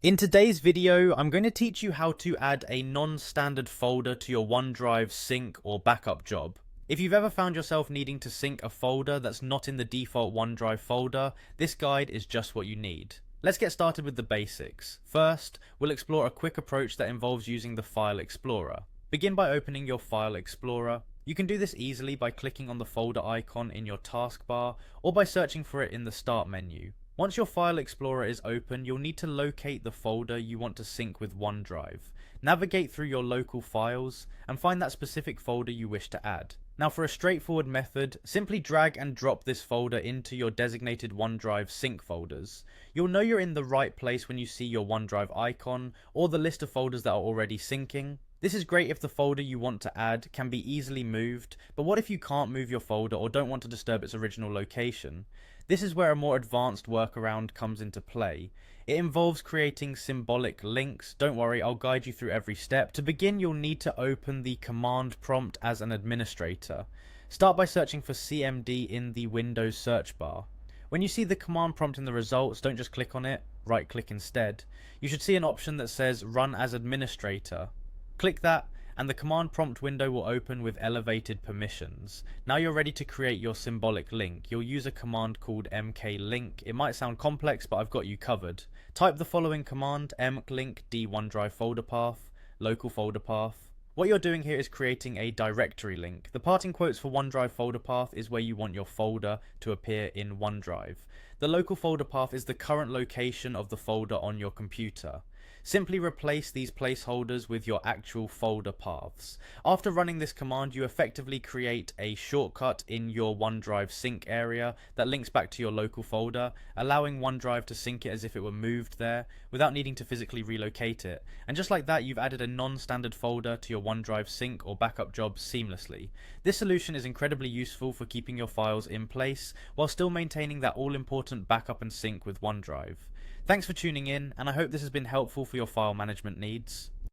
In today's video, I'm going to teach you how to add a non-standard folder to your OneDrive sync or backup job. If you've ever found yourself needing to sync a folder that's not in the default OneDrive folder, this guide is just what you need. Let's get started with the basics. First, we'll explore a quick approach that involves using the File Explorer. Begin by opening your File Explorer. You can do this easily by clicking on the folder icon in your taskbar or by searching for it in the Start menu. Once your File Explorer is open, you'll need to locate the folder you want to sync with OneDrive. Navigate through your local files and find that specific folder you wish to add. Now for a straightforward method, simply drag and drop this folder into your designated OneDrive sync folders. You'll know you're in the right place when you see your OneDrive icon or the list of folders that are already syncing. This is great if the folder you want to add can be easily moved, but what if you can't move your folder or don't want to disturb its original location? This is where a more advanced workaround comes into play. It involves creating symbolic links. Don't worry, I'll guide you through every step. To begin, you'll need to open the command prompt as an administrator. Start by searching for CMD in the Windows search bar. When you see the command prompt in the results, don't just click on it, right click instead. You should see an option that says Run as Administrator. Click that and the command prompt window will open with elevated permissions. Now you're ready to create your symbolic link. You'll use a command called mklink. It might sound complex, but I've got you covered. Type the following command, mklink d OneDrive folder path, local folder path. What you're doing here is creating a directory link. The parting quotes for OneDrive folder path is where you want your folder to appear in OneDrive. The local folder path is the current location of the folder on your computer. Simply replace these placeholders with your actual folder paths. After running this command, you effectively create a shortcut in your OneDrive sync area that links back to your local folder, allowing OneDrive to sync it as if it were moved there without needing to physically relocate it. And just like that, you've added a non-standard folder to your OneDrive sync or backup job seamlessly. This solution is incredibly useful for keeping your files in place while still maintaining that all-important backup and sync with OneDrive. Thanks for tuning in, and I hope this has been helpful for your file management needs.